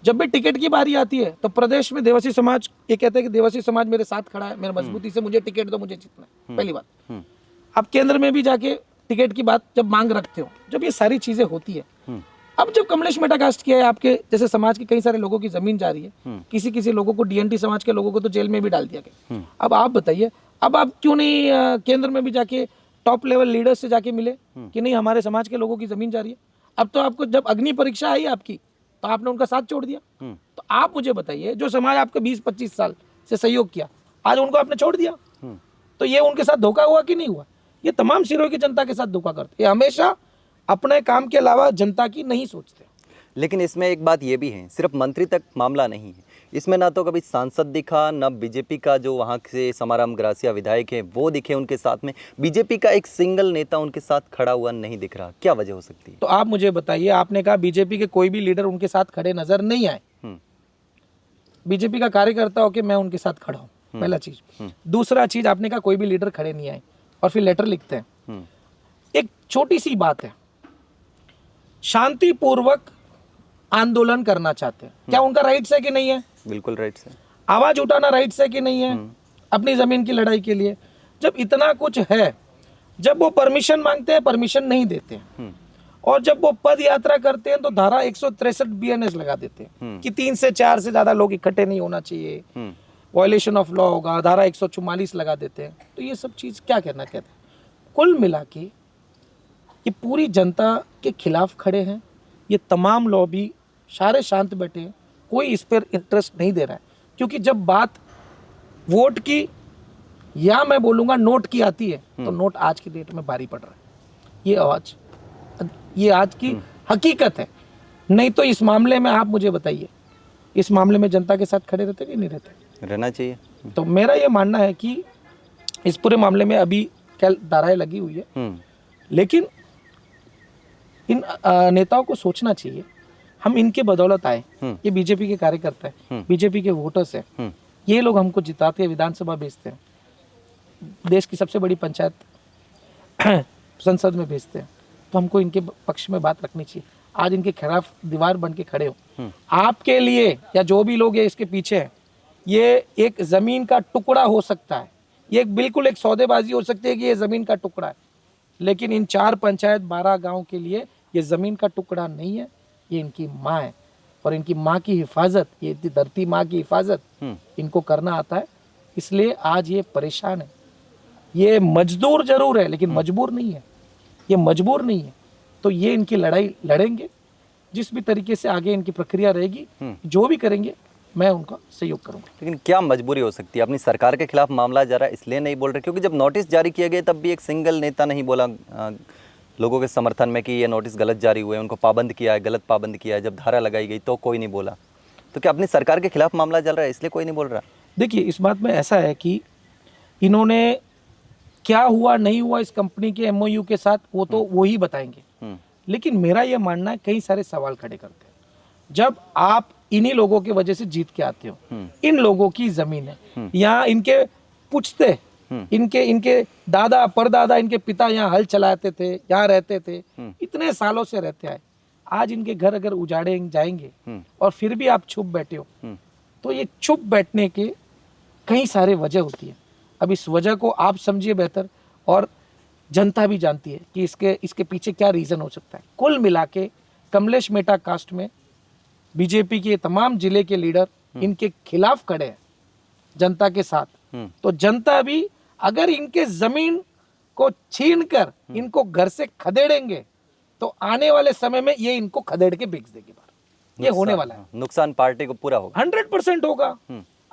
जब भी टिकट की बारी आती है तो प्रदेश में देवासी समाज ये कहते हैं कि देवासी समाज मेरे साथ खड़ा है, मेरे मजबूती से मुझे टिकट दो, मुझे जीतना है। पहली बात। अब केंद्र में भी जाके टिकट की बात जब मांग रखते हो, जब ये सारी चीजें होती है, अब जब कमलेश मेटा कास्ट किया है, आपके जैसे समाज के कई सारे लोगों की जमीन जा रही है, किसी लोगों को DNT समाज के लोगों को तो जेल में भी डाल दिया गया। अब आप बताइए, अब आप क्यों नहीं केंद्र में भी जाके टॉप लेवल लीडर्स से जाके मिले कि नहीं हमारे समाज के लोगों की जमीन जा रही है? अब तो आपको जब अग्नि परीक्षा आई आपकी तो आपने उनका साथ छोड़ दिया। तो आप मुझे बताइए, जो समाज आपके 20-25 साल से सहयोग किया, आज उनको आपने छोड़ दिया, तो ये उनके साथ धोखा हुआ कि नहीं हुआ? ये तमाम सिरोही की जनता के साथ धोखा करते, ये हमेशा अपने काम के अलावा जनता की नहीं सोचते। लेकिन इसमें एक बात ये भी है, सिर्फ मंत्री तक मामला नहीं है, इसमें ना तो कभी सांसद दिखा, ना बीजेपी का जो वहाँ से समाराम ग्रासिया विधायक है वो दिखे उनके साथ में, बीजेपी का एक सिंगल नेता उनके साथ खड़ा हुआ नहीं दिख रहा। क्या वजह हो सकती है? तो आप मुझे बताइए, आपने कहा बीजेपी के कोई भी लीडर उनके साथ खड़े नजर नहीं आए। बीजेपी का कार्यकर्ता होकर मैं उनके साथ खड़ा हूँ, पहला चीज। दूसरा चीज, आपने कहा कोई भी लीडर खड़े नहीं आए और फिर लेटर लिखते हैं। एक छोटी सी बात है, शांतिपूर्वक आंदोलन करना चाहते हैं, क्या उनका राइट्स है कि नहीं है? बिल्कुल राइट्स है। आवाज उठाना राइट्स है कि नहीं है अपनी जमीन की लड़ाई के लिए? जब इतना कुछ है, जब वो परमिशन मांगते हैं, परमिशन नहीं देते हैं, और जब वो पद यात्रा करते हैं तो धारा 163 BNS लगा देते हैं कि 3 से 4 से ज्यादा लोग इकट्ठे नहीं होना चाहिए, वायलेशन ऑफ लॉ होगा, धारा 144 लगा देते हैं। तो ये सब चीज क्या कहना कहते हैं? कुल मिला के ये पूरी जनता के खिलाफ खड़े हैं। ये तमाम लॉबी सारे शांत बैठे हैं, कोई इस पर इंटरेस्ट नहीं दे रहा है, क्योंकि जब बात वोट की या मैं बोलूँगा नोट की आती है तो नोट आज की डेट में भारी पड़ रहा है। ये आज की हकीकत है। नहीं तो इस मामले में आप मुझे बताइए, इस मामले में जनता के साथ खड़े रहते कि नहीं रहते? रहना चाहिए। तो मेरा ये मानना है कि इस पूरे मामले में अभी क्या धाराएं लगी हुई है, लेकिन इन नेताओं को सोचना चाहिए, हम इनके बदौलत आए, ये बीजेपी के कार्यकर्ता है, बीजेपी के वोटर्स हैं, ये लोग हमको जिताते हैं, विधानसभा भेजते हैं, देश की सबसे बड़ी पंचायत संसद में भेजते हैं, तो हमको इनके पक्ष में बात रखनी चाहिए। आज इनके खिलाफ दीवार बन के खड़े हो, आपके लिए या जो भी लोग ये इसके पीछे हैं, ये एक जमीन का टुकड़ा हो सकता है, ये एक बिल्कुल एक सौदेबाजी हो सकती है कि ये जमीन का टुकड़ा है, लेकिन इन 4 पंचायत 12 गांव के लिए ये जमीन का टुकड़ा नहीं है, ये इनकी माँ है, और इनकी माँ की हिफाजत, ये धरती माँ की हिफाजत इनको करना आता है। इसलिए आज ये परेशान है। ये मजदूर जरूर है लेकिन मजबूर नहीं है, ये मजबूर नहीं है। तो ये इनकी लड़ाई लड़ेंगे, जिस भी तरीके से आगे इनकी प्रक्रिया रहेगी, जो भी करेंगे मैं उनका सहयोग करूंगा। लेकिन क्या मजबूरी हो सकती है? अपनी सरकार के खिलाफ मामला जा रहा है इसलिए नहीं बोल रहे, क्योंकि जब नोटिस जारी किया गया तब भी एक सिंगल नेता नहीं बोला लोगों के समर्थन में कि ये नोटिस गलत जारी हुए, उनको पाबंद किया है, गलत पाबंद किया है। जब धारा लगाई गई तो कोई नहीं बोला। तो क्या अपनी सरकार के खिलाफ मामला चल रहा है इसलिए कोई नहीं बोल रहा? देखिए, इस बात में ऐसा है कि इन्होंने क्या हुआ नहीं हुआ इस कंपनी के MOU के साथ, वो तो वो ही बताएंगे, लेकिन मेरा ये मानना है कई सारे सवाल खड़े करते हैं। जब आप इन्हीं लोगों की वजह से जीत के आते हो, इन लोगों की जमीन है, यहाँ इनके पूछते, इनके दादा परदादा, इनके पिता यहाँ हल चलाते थे, यहाँ रहते थे, इतने सालों से रहते आए। आज इनके घर अगर उजाड़े जाएंगे और फिर भी आप चुप बैठे हो, तो ये चुप बैठने के कई सारे वजह होती है। अब इस वजह को आप समझिए बेहतर, और जनता भी जानती है कि इसके पीछे क्या रीजन हो सकता है। कुल मिला के कमलेश मेहता कास्ट में बीजेपी के तमाम जिले के लीडर इनके खिलाफ खड़े हैं जनता के साथ। तो जनता भी अगर इनके जमीन को छीनकर इनको घर से खदेड़ेंगे तो आने वाले समय में ये इनको खदेड़ के बेच देगी बाहर। ये होने वाला है, नुकसान पार्टी को पूरा होगा, 100% होगा।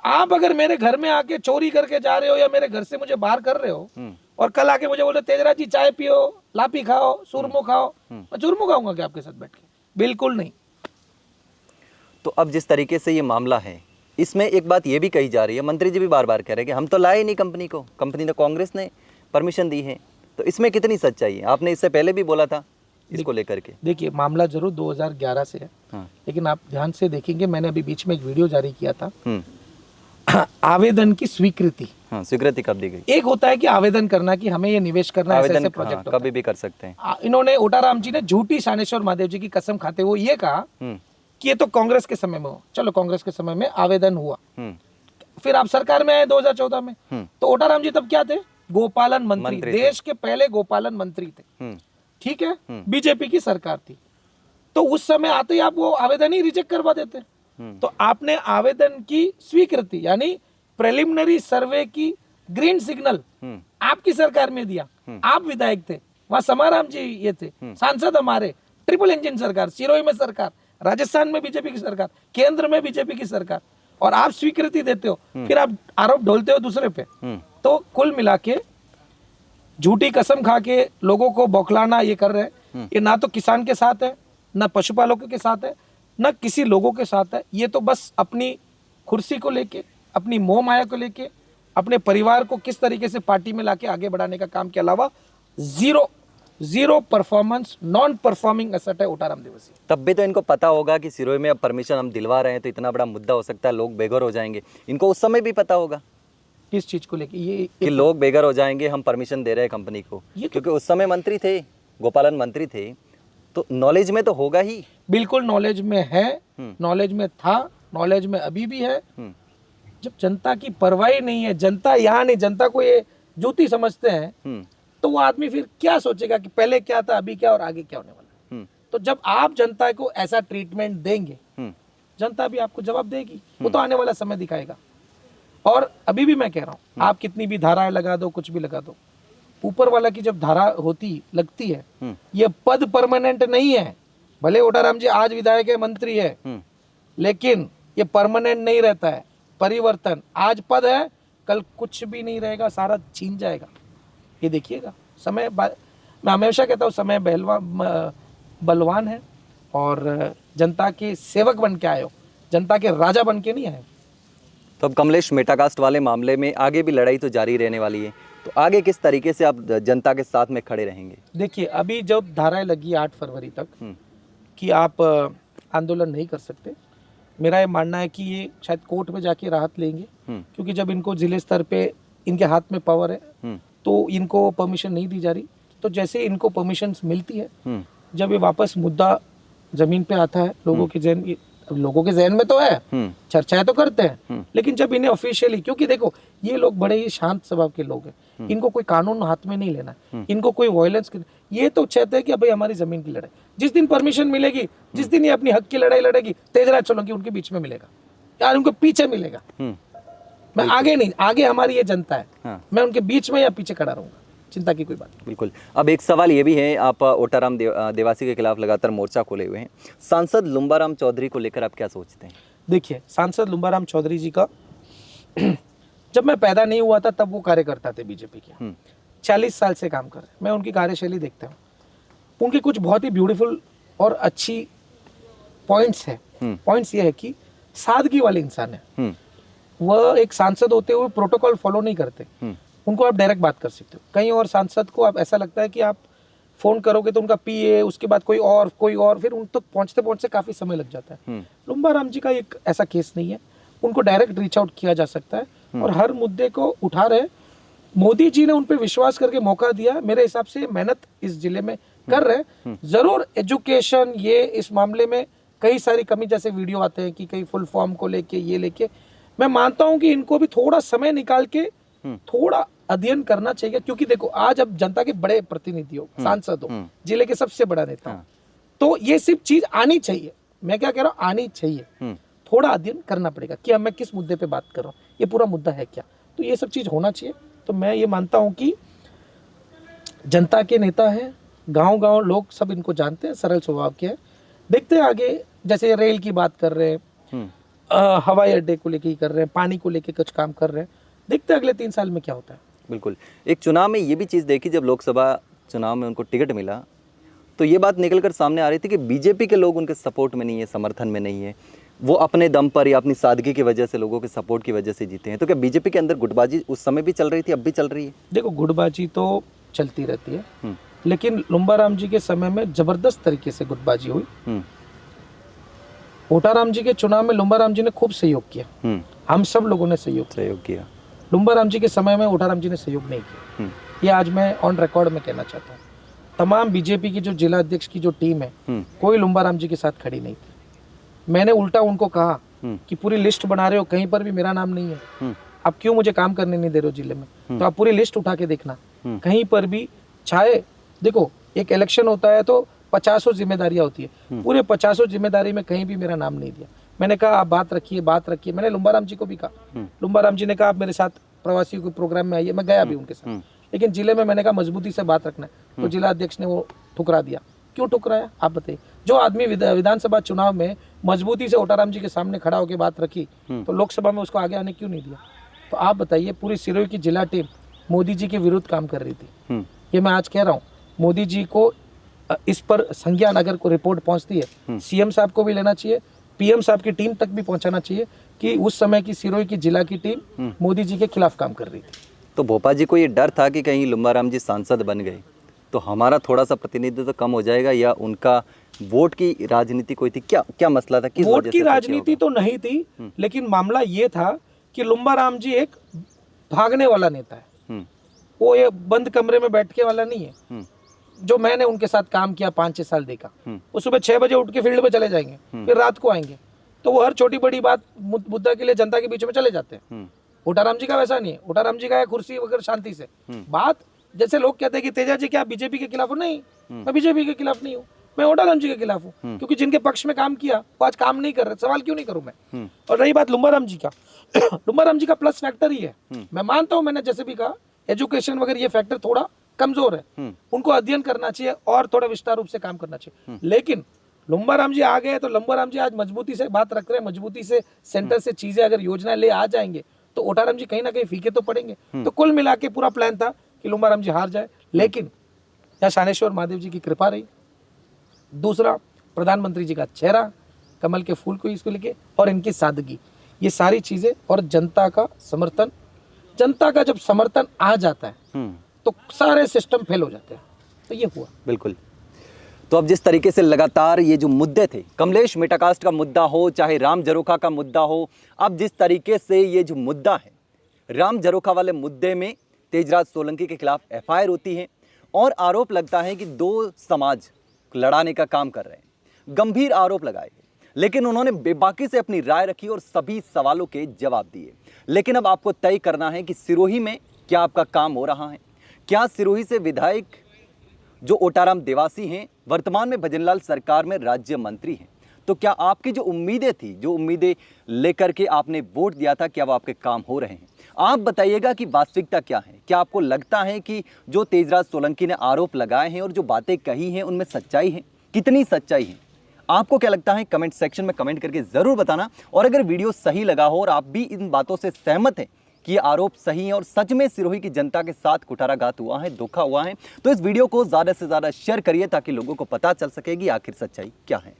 आप अगर मेरे घर में आके चोरी करके जा रहे हो या मेरे घर से मुझे बाहर कर रहे हो और कल आके मुझे बोले तेजराज जी चाय पियो, लापी खाओ, सुरमो खाओ, मैं चुरमो खाऊंगा क्या आपके साथ बैठ के? बिल्कुल नहीं। तो अब जिस तरीके से ये मामला है, इसमें एक बात ये भी कही जा रही है, मंत्री जी भी बार बार कह रहे हैं कि हम तो लाए नहीं कंपनी को, कंपनी ने कांग्रेस ने परमिशन दी है। तो इसमें कितनी सच्चाई है? आपने इससे पहले भी बोला था इसको लेकर के। देखिए, मामला जरूर 2011 से है, लेकिन आप ध्यान से देखेंगे, मैंने अभी बीच में एक वीडियो जारी किया था, आवेदन की स्वीकृति। स्वीकृति कब दी गई? एक होता है कि आवेदन करना कि हमें ये निवेश करना है, ऐसे प्रोजेक्ट कभी भी कर सकते हैं। इन्होंने ओटाराम जी ने झूठी शानेश्वर महादेव जी की कसम खाते हुए ये कहा कि ये तो कांग्रेस के समय में हो। चलो, कांग्रेस के समय में आवेदन हुआ, फिर आप सरकार में आए 2014 में, तो ओटाराम जी तब क्या थे? गोपालन मंत्री, देश के पहले गोपालन मंत्री थे, ठीक है, बीजेपी की सरकार थी। तो उस समय आते ही आप वो आवेदन ही रिजेक्ट करवा देते। तो आपने आवेदन की स्वीकृति यानी प्रिलिमिनरी सर्वे की ग्रीन सिग्नल आपकी सरकार में दिया। आप विधायक थे, वहां समाराम जी ये थे, सांसद हमारे, ट्रिपल इंजन सरकार, सिरोही में सरकार, राजस्थान में बीजेपी की सरकार, केंद्र में बीजेपी की सरकार, और आप स्वीकृति देते हो, फिर आप आरोप ढोलते हो दूसरे पे। तो कुल मिला के झूठी कसम खा के लोगों को बौखलाना ये कर रहे हैं। ये ना तो किसान के साथ है, ना पशुपालकों के साथ है, ना किसी लोगों के साथ है। ये तो बस अपनी कुर्सी को लेके, अपनी मोह माया को लेके, अपने परिवार को किस तरीके से पार्टी में लाके आगे बढ़ाने का काम के अलावा zero performance, non performing asset है ओटाराम देवासी। तब भी तो इनको पता होगा कि सिरोही में अब परमिशन हम दिलवा रहे हैं तो इतना बड़ा मुद्दा हो सकता है, लोग बेघर हो जाएंगे। इनको उस समय भी पता होगा किस चीज को लेके ये कि लोग बेघर हो जाएंगे, हम परमिशन दे रहे हैं कंपनी को, क्योंकि उस समय मंत्री थे, गोपालन मंत्री थे, तो नॉलेज में तो होगा ही। बिल्कुल नॉलेज में है, नॉलेज में था, नॉलेज में अभी भी है। जब जनता की परवाह नहीं है, जनता यहाँ नहीं, जनता को ये जूती समझते हैं, तो वो आदमी फिर क्या सोचेगा कि पहले क्या था, अभी क्या और आगे क्या होने वाला है। तो जब आप जनता को ऐसा ट्रीटमेंट देंगे, जनता भी आपको जवाब देगी। वो तो आने वाला समय दिखाएगा। और अभी भी मैं कह रहा हूँ, आप कितनी भी धाराएं लगा दो, कुछ भी लगा दो, ऊपर वाला की जब धारा होती लगती है, ये पद परमानेंट नहीं है। भले ओटाराम जी आज विधायक है, मंत्री है, लेकिन ये परमानेंट नहीं रहता है। परिवर्तन, आज पद है, कल कुछ भी नहीं रहेगा, सारा छीन जाएगा। ये देखिएगा समय, मैं हमेशा कहता हूँ समय बलवान है, और जनता के सेवक बन के आए हो, जनता के राजा बन के नहीं आए। तो अब कमलेश मेटाकास्ट वाले मामले में आगे भी लड़ाई तो जारी रहने वाली है, तो आगे किस तरीके से आप जनता के साथ में खड़े रहेंगे? देखिए, अभी जब धाराएं लगी 8 फरवरी तक कि आप आंदोलन नहीं कर सकते, मेरा ये मानना है कि ये शायद कोर्ट में जाके राहत लेंगे, क्योंकि जब इनको जिले स्तर पे इनके हाथ में पावर है, तो इनको परमिशन नहीं दी जा रही। तो जैसे इनको परमिशन मिलती है, जब ये वापस मुद्दा जमीन पे आता है, लोगों के जहन में तो है, चर्चाएं तो करते हैं, लेकिन जब इन्हें ऑफिशियली, क्योंकि देखो ये लोग बड़े ही शांत स्वभाव के लोग हैं, इनको कोई कानून हाथ में नहीं लेना, इनको कोई वायलेंस, ये तो चाहते हैं कि भाई हमारी जमीन की लड़ाई, जिस दिन परमिशन मिलेगी, जिस दिन ये अपनी हक की लड़ाई लड़ेगी, तेजराज सोलंकी उनके बीच में मिलेगा, यार उनको पीछे मिलेगा। मैं आगे नहीं, आगे हमारी ये जनता है, मैं उनके बीच में या पीछे खड़ा रहूंगा, चिंता की कोई बात नहीं। बिल्कुल। अब एक सवाल ये भी है, आप ओटाराम देवासी के खिलाफ लगातार मोर्चा खोले हुए हैं, सांसद लुम्बाराम चौधरी को लेकर आप क्या सोचते हैं? देखिए, सांसद लुम्बाराम चौधरी जी का जब मैं पैदा नहीं हुआ था तब वो कार्यकर्ता थे बीजेपी के, 40 साल से काम कर रहे हैं। मैं उनकी कार्यशैली देखता हूँ, उनकी कुछ बहुत ही ब्यूटीफुल और अच्छी पॉइंट्स है। पॉइंट्स ये है कि सादगी वाले इंसान है। वह एक सांसद होते हुए प्रोटोकॉल फॉलो नहीं करते। उनको आप डायरेक्ट बात कर सकते हो। कहीं और सांसद को आप ऐसा लगता है कि आप फोन करोगे तो उनका पीए, उसके बाद कोई और, फिर उन तक पहुंचते पहुंचते काफी समय लग जाता है। लुम्बाराम जी का एक ऐसा केस नहीं है, उनको डायरेक्ट रीच आउट किया जा सकता है और हर मुद्दे को उठा रहे। मोदी जी ने उन पर विश्वास करके मौका दिया, मेरे हिसाब से मेहनत इस जिले में कर रहे हैं। जरूर एजुकेशन, ये इस मामले में कई सारी कमी, जैसे वीडियो आते हैं कि कई फुल फॉर्म को लेके, ये लेके, मैं मानता हूं कि इनको भी थोड़ा समय निकाल के थोड़ा अध्ययन करना चाहिए। क्योंकि देखो, आज अब जनता के बड़े प्रतिनिधि हो, सांसद हो, जिले के सबसे बड़ा नेता हो, तो ये सिर्फ चीज आनी चाहिए। मैं क्या कह रहा हूँ, आनी चाहिए। थोड़ा अध्ययन करना पड़ेगा कि अब मैं किस मुद्दे पे बात कर रहा हूँ, ये पूरा मुद्दा है क्या, तो ये सब चीज होना चाहिए। तो मैं ये मानता हूँ कि जनता के नेता है, गांव लोग सब इनको जानते हैं, सरल स्वभाव के हैं। देखते हैं आगे, जैसे रेल की बात कर रहे हैं, हवाई अड्डे को लेके कर रहे हैं, पानी को लेके कुछ काम कर रहे हैं, देखते हैं अगले 3 साल में क्या होता है। बिल्कुल। एक चुनाव में ये भी चीज़ देखी, जब लोकसभा चुनाव में उनको टिकट मिला तो ये बात निकल कर सामने आ रही थी कि बीजेपी के लोग उनके सपोर्ट में नहीं है, समर्थन में नहीं है, वो अपने दम पर या अपनी सादगी की वजह से, लोगों के सपोर्ट की वजह से जीते हैं। तो क्या बीजेपी के अंदर गुटबाजी उस समय भी चल रही थी, अब भी चल रही है? देखो, गुटबाजी तो चलती रहती है, लेकिन लुम्बाराम जी के समय में जबरदस्त तरीके से गुटबाजी हुई। ओटाराम जी के चुनाव में लुम्बाराम जी ने खूब सहयोग किया, हम सब लोगों ने सहयोग किया। लुम्बाराम जी के समय में ओटाराम जी ने सहयोग नहीं किया। ये आज मैं ऑन रिकॉर्ड में कहना चाहता हूँ। तमाम बीजेपी की जो जिला अध्यक्ष की जो टीम है, कोई लुम्बाराम जी के साथ खड़ी नहीं थी। मैंने उल्टा उनको कहा कि पूरी लिस्ट बना रहे हो, कहीं पर भी मेरा नाम नहीं है, आप क्यों मुझे काम करने नहीं दे रहे हो जिले में, तो आप पूरी लिस्ट उठा के देखना, कहीं पर भी, चाहे देखो एक इलेक्शन होता है तो 50 जिम्मेदारियां होती है, पूरे 50 जिम्मेदारी में कहीं भी मेरा नाम नहीं दिया। मैंने कहा आप बात रखिए। मैंने लुम्बाराम जी को भी कहा, लुम्बाराम जी ने कहा आप मेरे साथ प्रवासियों के प्रोग्राम में आइए, मैं गया भी उनके साथ, लेकिन जिले में मैंने कहा मजबूती से बात रखना है, तो जिला अध्यक्ष ने वो ठुकरा दिया। क्यों ठुकराया आप बताइए? जो आदमी विधानसभा चुनाव में मजबूती से ओटाराम जी के सामने खड़ा होकर बात रखी, तो लोकसभा में उसको आगे आने क्यों नहीं दिया? तो आप बताइए, पूरी सिरोही की जिला टीम मोदी जी के विरुद्ध काम कर रही थी। ये मैं आज कह रहा हूँ, मोदी जी को इस पर संज्ञान अगर को रिपोर्ट पहुंचती है, सीएम साहब को भी लेना चाहिए, पीएम साहब की टीम तक भी पहुंचाना चाहिए कि उस समय की सिरोही की जिला की टीम मोदी जी के खिलाफ काम कर रही थी। तो भोपा जी को ये डर था कि कहीं लुम्बाराम जी सांसद बन गए तो हमारा थोड़ा सा प्रतिनिधित्व तो कम हो जाएगा, या उनका वोट की राजनीति कोई थी? क्या क्या मसला था? किस वोट वजह की से राजनीति तो नहीं थी, लेकिन मामला ये था कि लुम्बाराम जी एक भागने वाला नेता है। वो ये बंद कमरे में बैठने वाला नहीं है। जो मैंने उनके साथ काम किया 5-6 साल देखा, वो सुबह 6 बजे उठ के फील्ड में चले जाएंगे, फिर रात को आएंगे, तो वो हर छोटी बड़ी बात मुद्दा के लिए जनता के बीच में चले जाते हैं। ओटाराम जी का वैसा नहीं है। ओटाराम जी का है कुर्सी वगैरह शांति से बात। जैसे लोग कहते हैं कि तेजा जी क्या बीजेपी के खिलाफ हो? नहीं, मैं बीजेपी के खिलाफ नहीं हूँ, मैं ओटाराम जी के खिलाफ हूँ, क्योंकि जिनके पक्ष में काम किया वो आज काम नहीं कर रहे। सवाल क्यों नहीं करूँ मैं? और रही बात लुम्बाराम जी का, लुम्बाराम जी का प्लस फैक्टर ही है। मैं मानता हूँ, मैंने जैसे भी कहा, एजुकेशन वगैरह ये फैक्टर थोड़ा कमजोर है, उनको अध्ययन करना चाहिए और थोड़ा विस्तार रूप से काम करना चाहिए। लेकिन लुम्बाराम जी आ गए तो लुम्बाराम जी आज मजबूती से बात रख रहे हैं, मजबूती से सेंटर से चीजें अगर योजना ले आ जाएंगे तो ओटाराम जी कहीं ना कहीं फीके तो पड़ेंगे। तो कुल मिला के पूरा प्लान था कि लुम्बाराम जी हार जाए, लेकिन यहाँ शानेश्वर महादेव जी की कृपा रही। दूसरा, प्रधानमंत्री जी का चेहरा, कमल के फूल को इसको लेके, और इनकी सादगी, ये सारी चीजें और जनता का समर्थन। जनता का जब समर्थन आ जाता है तो सारे सिस्टम फेल हो जाते हैं। तो ये हुआ। बिल्कुल। तो अब जिस तरीके से लगातार ये जो मुद्दे थे, कमलेश मेटाकास्ट का मुद्दा हो चाहे राम जरोखा का मुद्दा हो, अब जिस तरीके से ये जो मुद्दा है, राम जरोखा वाले मुद्दे में तेजराज सोलंकी के खिलाफ एफआईआर होती है और आरोप लगता है कि दो समाज लड़ाने का काम कर रहे हैं। गंभीर आरोप लगाए गए, लेकिन उन्होंने बेबाकी से अपनी राय रखी और सभी सवालों के जवाब दिए। लेकिन अब आपको तय करना है कि सिरोही में क्या आपका काम हो रहा है? क्या सिरोही से विधायक जो ओटाराम देवासी हैं, वर्तमान में भजनलाल सरकार में राज्य मंत्री हैं, तो क्या आपकी जो उम्मीदें थी, जो उम्मीदें लेकर के आपने वोट दिया था, क्या वो आपके काम हो रहे हैं? आप बताइएगा कि वास्तविकता क्या है। क्या आपको लगता है कि जो तेजराज सोलंकी ने आरोप लगाए हैं और जो बातें कही हैं उनमें सच्चाई है? कितनी सच्चाई है? आपको क्या लगता है? कमेंट सेक्शन में कमेंट करके ज़रूर बताना। और अगर वीडियो सही लगा हो और आप भी इन बातों से सहमत हैं कि ये आरोप सही है और सच में सिरोही की जनता के साथ कुठाराघात हुआ है, धोखा हुआ है, तो इस वीडियो को ज़्यादा से ज़्यादा शेयर करिए ताकि लोगों को पता चल सके कि आखिर सच्चाई क्या है।